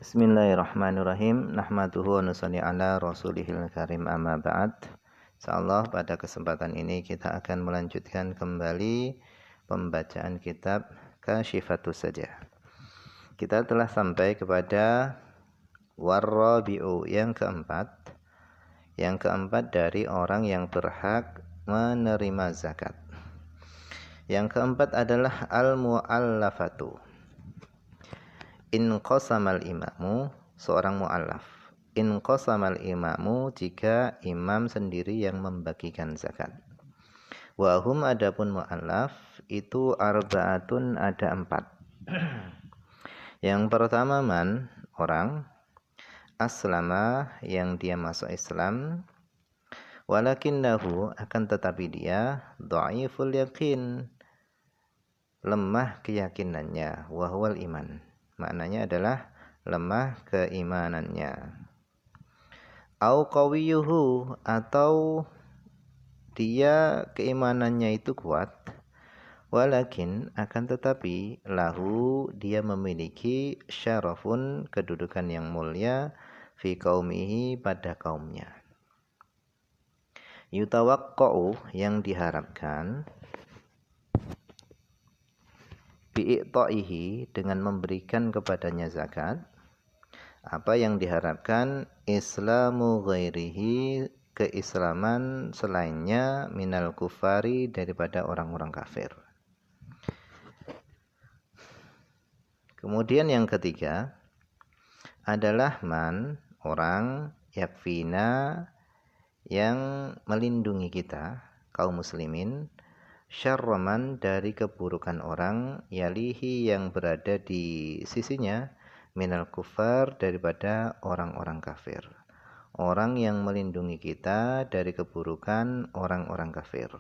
Bismillahirrahmanirrahim. Nahmaduhu wa nusalli ala rasulihil karim amma ba'd. Insyaallah pada kesempatan ini kita akan melanjutkan kembali pembacaan kitab Kasyifatus Sajah. Kita telah sampai kepada warrabi'u yang keempat. Yang keempat dari orang yang berhak menerima zakat. Yang keempat adalah al-mu'allafatu. In qasamal imamu, seorang mu'allaf. In qasamal imamu, jika imam sendiri yang membagikan zakat. Wa hum, adapun mu'allaf itu arba'atun, ada 4. Yang pertama man, orang aslama, yang dia masuk Islam, walakinnahu, akan tetapi dia dhaiful yaqin, lemah keyakinannya, wa huwal iman, maknanya adalah lemah keimanannya. Au qawiyuhu, atau dia keimanannya itu kuat, walakin, akan tetapi, lahu, dia memiliki syarafun, kedudukan yang mulia, fi qaumihi, pada kaumnya. Yutawaqqa'u, yang diharapkan, bi'i'ta'ihi, dengan memberikan kepadanya zakat. Apa yang diharapkan? Islamu ghairihi, keislaman selainnya, minal kufari, daripada orang-orang kafir. Kemudian yang ketiga adalah man, orang, yakfina, yang melindungi kita, kaum muslimin, syarraman, dari keburukan orang, yalihi, yang berada di sisinya, minal kufar, daripada orang-orang kafir. Orang yang melindungi kita dari keburukan orang-orang kafir.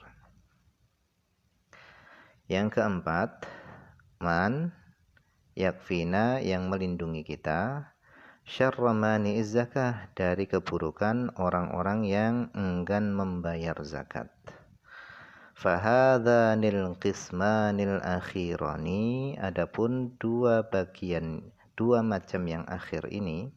Yang keempat, man, yakfina, yang melindungi kita, syarramani zakah, dari keburukan orang-orang yang enggan membayar zakat. Fahadhanil qismanil akhirani, adapun dua macam yang akhir ini,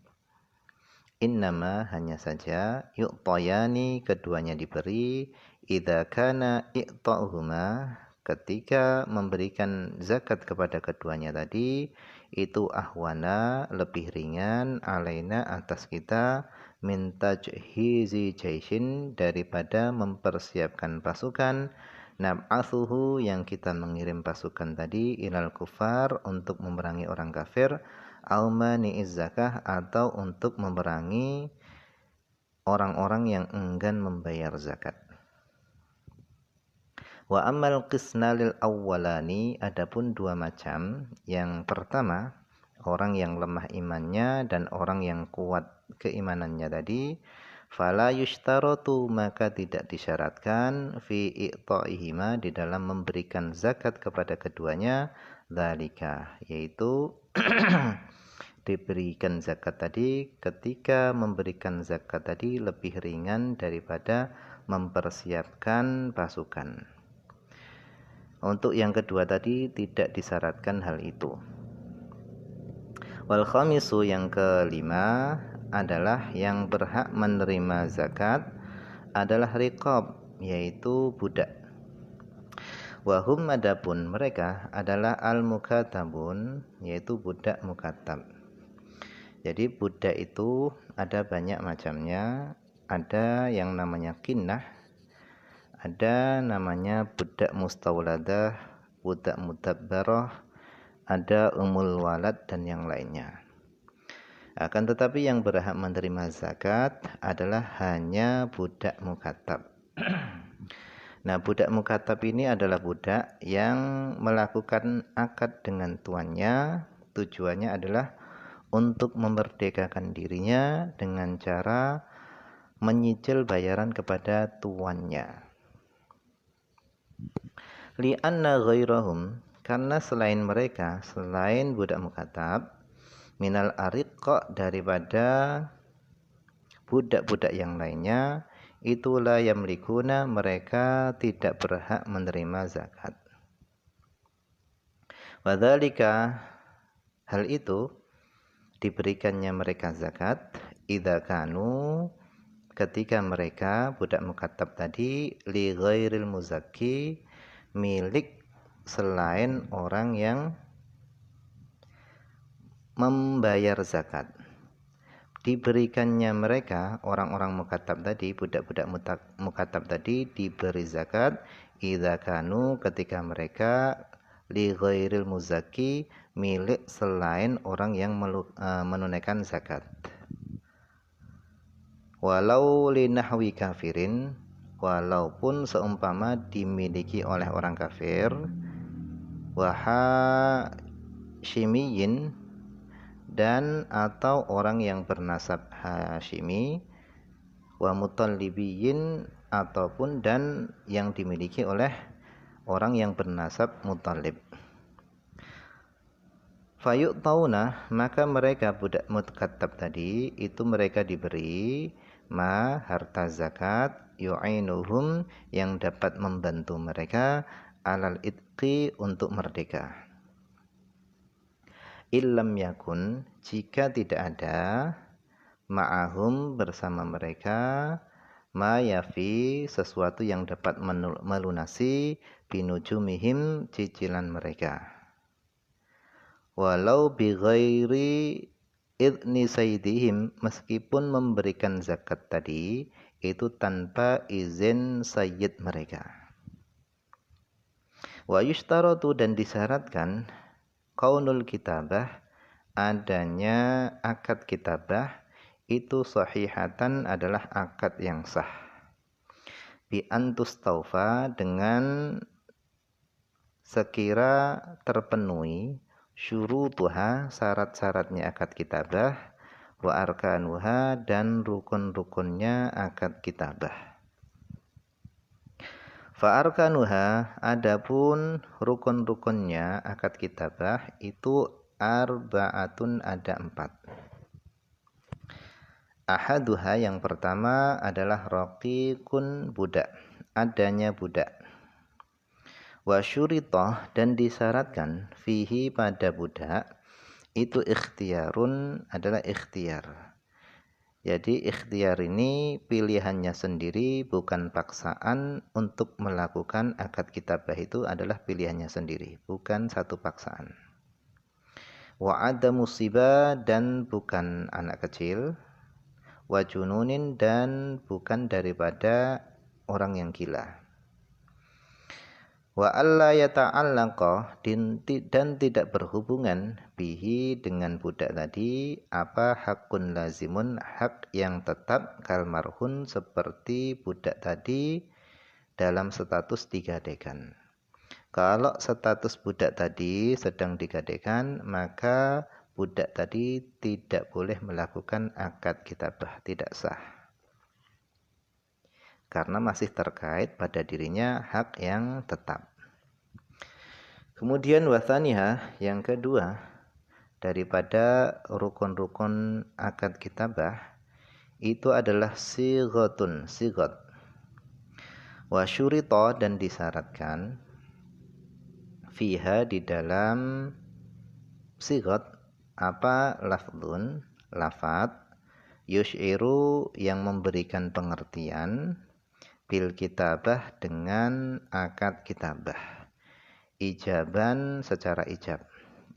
innama, hanya saja, yu'tayani, keduanya diberi, idza kana i'ta'uhuma, ketika memberikan zakat kepada keduanya tadi itu ahwana, lebih ringan, alaina, atas kita, min tajhizi jaishin, daripada mempersiapkan pasukan, nab'athuhu, yang kita mengirim pasukan tadi, ilal kufar, untuk memerangi orang kafir, aumani'iz zakah, atau untuk memerangi orang-orang yang enggan membayar zakat. Wa ammal qisnalil awwalani, adapun dua macam, yang pertama orang yang lemah imannya dan orang yang kuat keimanannya tadi, fala yushtaratu, maka tidak disyaratkan, fi i'ta'ihima, di dalam memberikan zakat kepada keduanya, dzalika, yaitu diberikan zakat tadi, ketika memberikan zakat tadi lebih ringan daripada mempersiapkan pasukan. Untuk yang kedua tadi tidak disyaratkan hal itu. Wal khamisu, yang kelima adalah yang berhak menerima zakat adalah riqab, yaitu budak. Wahum, adapun mereka adalah al-mukatabun, yaitu budak mukatab. Jadi budak itu ada banyak macamnya. Ada yang namanya kinnah, ada namanya budak mustawladah, budak mudabbarah, ada umul walad, dan yang lainnya. Akan tetapi yang berhak menerima zakat adalah hanya budak mukatab. Nah, budak mukatab ini adalah budak yang melakukan akad dengan tuannya. Tujuannya adalah untuk memerdekakan dirinya dengan cara menyicil bayaran kepada tuannya. Li'anna ghairahum, karena selain mereka, selain budak mukatab, minal ariqa, daripada budak-budak yang lainnya, itulah yamlikuna, mereka tidak berhak menerima zakat. Wadzalika, hal itu, diberikannya mereka zakat idza kanu ketika mereka budak mukatab tadi li ghairil muzakki milik selain orang yang membayar zakat. Diberikannya mereka orang-orang mukatab tadi, budak-budak mukatab tadi diberi zakat idza kanu ketika mereka li ghairil muzakki milik selain orang yang menunaikan zakat. Walau linahwi kafirin, walaupun seumpama dimiliki oleh orang kafir, wahashimiyin dan atau orang yang bernasab Hashimi, wa mutallibiyin ataupun dan yang dimiliki oleh orang yang bernasab Muttalib. Fayu'tauna, maka mereka budak mukatab tadi itu mereka diberi ma harta zakat yu'inuhum yang dapat membantu mereka alal itqi untuk merdeka. Illam yakun, jika tidak ada ma'ahum bersama mereka ma yafi sesuatu yang dapat melunasi binujumihim cicilan mereka. Walau bi ghairi idni sayyidihim, meskipun memberikan zakat tadi itu tanpa izin sayyid mereka. Wa yushtaratu, dan disyaratkan kaunul kitabah, adanya akad kitabah itu sahihatan adalah akad yang sah. Bi antus taufa, dengan sekira terpenuhi syurutuha syarat-syaratnya akad kitabah, wa arkanuha dan rukun-rukunnya akad kitabah. Fa arkanuha, adapun rukun-rukunnya akad kitabah itu arba'atun, ada 4. Ahaduha, yang pertama adalah raqiqun, budak, adanya budak. Wa syuritoh, dan disyaratkan fihi, pada budak itu ikhtiarun, adalah ikhtiar. Jadi ikhtiar ini pilihannya sendiri, bukan paksaan. Untuk melakukan akad kitabah itu adalah pilihannya sendiri, bukan satu paksaan. Wa ada musibah, dan bukan anak kecil. Wa jununin, dan bukan daripada orang yang gila. Wa alla yata'allaqa, dan tidak berhubungan bihi, dengan budak tadi, apa hakun lazimun, hak yang tetap, kalmarhun, seperti budak tadi dalam status digadaikan. Kalau status budak tadi sedang digadaikan, maka budak tadi tidak boleh melakukan akad kitabah, tidak sah, karena masih terkait pada dirinya hak yang tetap. Kemudian wathaniha, yang kedua daripada rukun-rukun akad kitabah itu adalah sighatun, sighat. Wa syurita, dan disyaratkan fiha, di dalam sighat, apa lafdun, lafad, yush'iru, yang memberikan pengertian, bil kitabah, dengan akad kitabah, ijaban, secara ijab.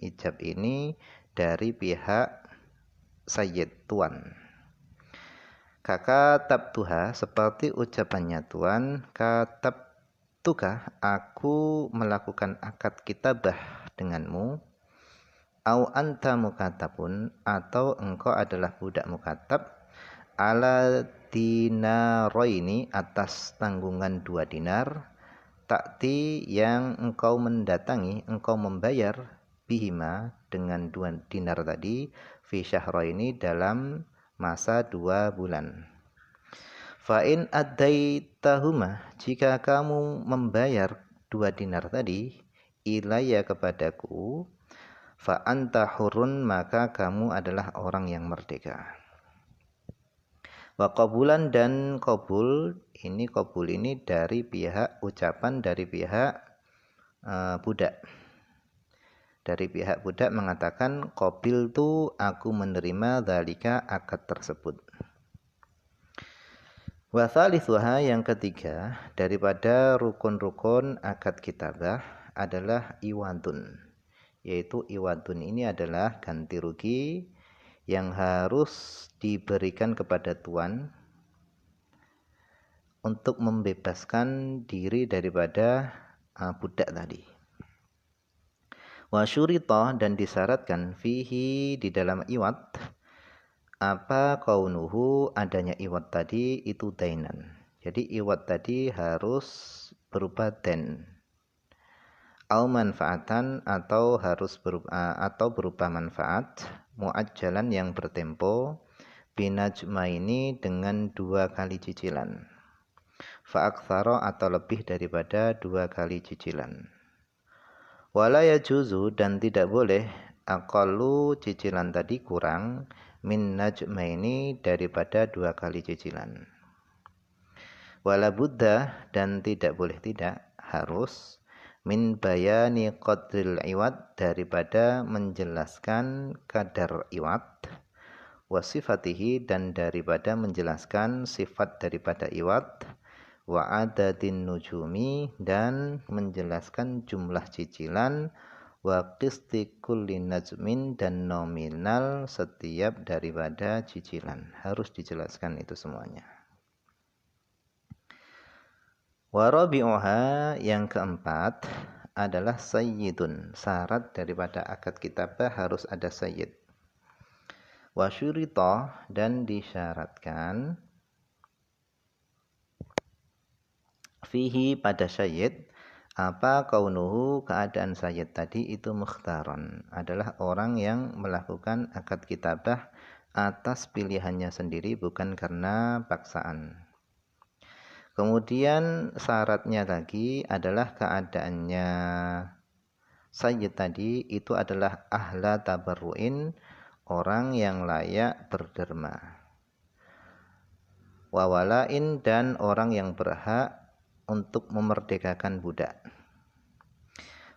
Ijab ini dari pihak sayyid, tuan. Kakatab tuha, seperti ucapannya tuan, katab tuka, aku melakukan akad kitabah denganmu. Au anta mukatabun, atau engkau adalah budak mukatab, ala dinaroini, atas tanggungan 2 dinar, takti, yang engkau mendatangi, engkau membayar, bihima, dengan 2 dinar tadi, fi syahraini, dalam masa 2 bulan. Fa in addaitahuma, jika kamu membayar 2 dinar tadi, ilayya, kepadaku, fa anta hurun, maka kamu adalah orang yang merdeka. Wa qabulan, dan qabul ini dari pihak ucapan, dari pihak budak, dari pihak budak mengatakan qabiltu, aku menerima dzalika, akad tersebut. Wa thalithuha, yang ketiga daripada rukun-rukun akad kitabah adalah iwadun, yaitu iwadun ini adalah ganti rugi yang harus diberikan kepada tuan untuk membebaskan diri daripada budak tadi. Wa syurita, dan disyaratkan fihi, di dalam iwad, apa kaunuhu, adanya iwad tadi itu dainan. Jadi iwad tadi harus berupa dain. Au manfaatan, atau harus berupa manfaat, muajjalan yang bertempo, binajmaini, dengan 2 kali cicilan. Fa'aktsara, atau lebih daripada 2 kali cicilan. Wala yajuzu, dan tidak boleh, aqallu, cicilan tadi kurang, min najmaini, daripada 2 kali cicilan. Wala buddha, dan tidak boleh tidak, harus, min bayani qadril iwad, daripada menjelaskan kadar iwad, wasifatihi, dan daripada menjelaskan sifat daripada iwad, wa adadin nujumi, dan menjelaskan jumlah cicilan, wa qisti kulli najmin, dan nominal setiap daripada cicilan. Harus dijelaskan itu semuanya. Wa rabi'uha, yang keempat adalah sayyidun. Syarat daripada akad kitabah harus ada sayyid. Wa syurita, dan disyaratkan fihi, pada sayyid, apa kaunuhu, keadaan sayyid tadi itu mukhtaron, adalah orang yang melakukan akad kitabah atas pilihannya sendiri, bukan karena paksaan. Kemudian syaratnya lagi adalah keadaannya sayyid tadi itu adalah ahla tabarruin, orang yang layak berderma, wawalain, dan orang yang berhak untuk memerdekakan budak.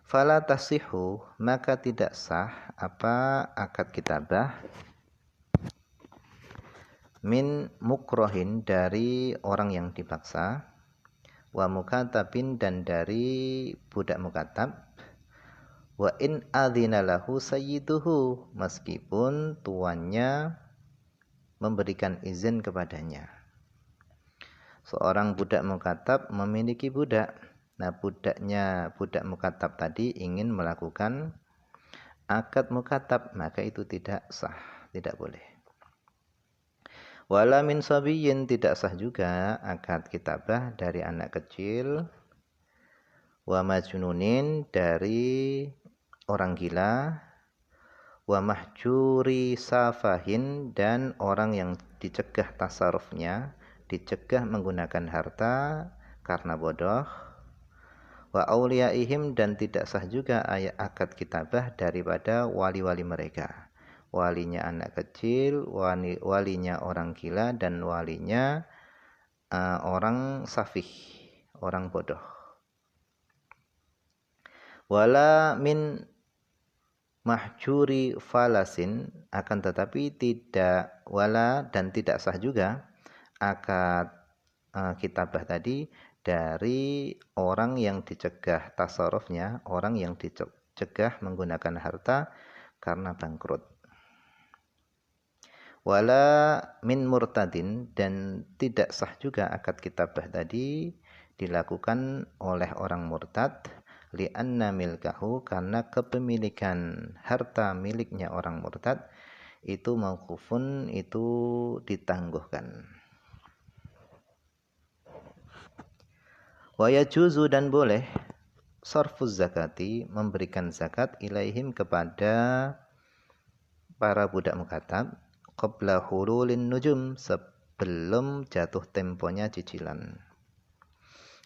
Fala tasihu, maka tidak sah apa akad kitabah, min mukrohin, dari orang yang dipaksa, wa mukatabin, dan dari budak mukatab, wa in adzina lahu sayyiduhu, meskipun tuannya memberikan izin kepadanya. Seorang budak mukatab memiliki budak. Nah, budak mukatab tadi ingin melakukan akad mukatab, maka itu tidak sah, tidak boleh. Wala min sabiyyin, tidak sah juga akad kitabah dari anak kecil, wa majnunin, dari orang gila, wa mahjuri safahin, dan orang yang dicegah tasarrufnya, dicegah menggunakan harta karena bodoh, wa auliyaihim, dan tidak sah juga ayat akad kitabah daripada wali-wali mereka, walinya anak kecil, walinya orang gila, dan walinya orang safih, orang bodoh. Wala min mahjuri falasin, akan tetapi tidak, wala, dan tidak sah juga akad kitabah tadi dari orang yang dicegah tasarrufnya, orang yang dicegah menggunakan harta karena bangkrut. Wala min murtadin, dan tidak sah juga akad kitabah tadi dilakukan oleh orang murtad, li'anna milkahu, karena kepemilikan harta miliknya orang murtad itu mauqufun, itu ditangguhkan. Wa yajuzu, dan boleh, sarfuz zakati, memberikan zakat, ilaihim, kepada para budak mukatab, qabla hululin nujum, sebelum jatuh temponya cicilan.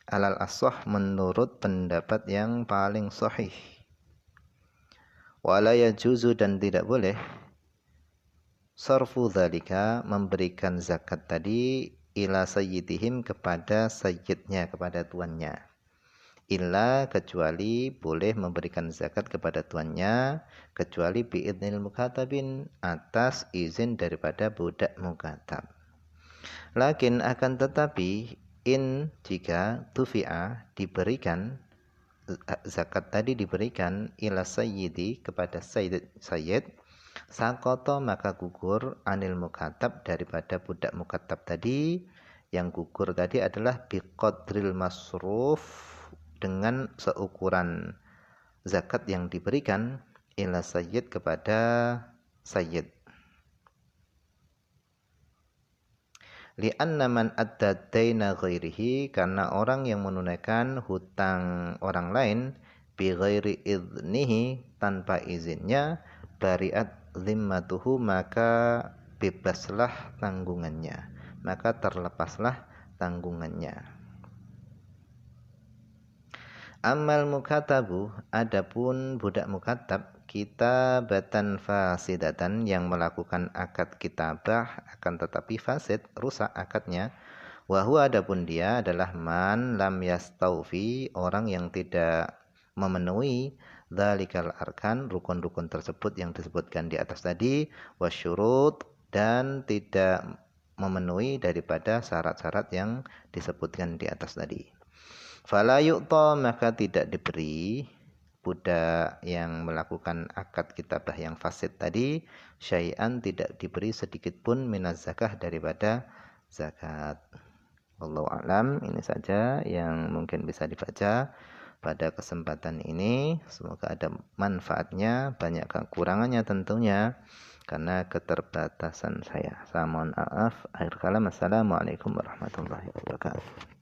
Alal ashah, menurut pendapat yang paling sahih. Wala yajuzu, dan tidak boleh, sarfu dzalika, memberikan zakat tadi, ila sayyidihim, kepada sayyidnya, kepada tuannya. illa kecuali boleh memberikan zakat kepada tuannya kecuali biidnil mukatabin atas izin daripada budak mukatab. Lakin akan tetapi in jika tufi'a diberikan zakat tadi diberikan ila sayyidi kepada sayyid sakoto maka gugur anil mukatab daripada budak mukatab tadi. Yang gugur tadi adalah biqadril masruf dengan seukuran zakat yang diberikan ila sayyid kepada sayyid. Li'anna man adda daina ghairihi karena orang yang menunaikan hutang orang lain bi ghairi idnihi tanpa izinnya bariat zimmatuhu maka bebaslah tanggungannya, maka terlepaslah tanggungannya. Amal mukatabu adapun budak mukatab kitabatan fasidatan yang melakukan akad kitabah akan tetapi fasid rusak akadnya. Wahwa adapun dia adalah man lam yastaufi orang yang tidak memenuhi dzalikal arkan rukun-rukun tersebut yang disebutkan di atas tadi wasyurut dan tidak memenuhi daripada syarat-syarat yang disebutkan di atas tadi. Fala yu'ta maka tidak diberi budak yang melakukan akad kitabah yang fasid tadi syai'an tidak diberi sedikit pun minaz zakah daripada zakat. Wallahu a'lam. Ini saja yang mungkin bisa dibaca pada kesempatan ini. Semoga ada manfaatnya, banyak kekurangannya tentunya karena keterbatasan saya. Saya mohon maaf. Akhir kalam. Assalamualaikum warahmatullahi wabarakatuh.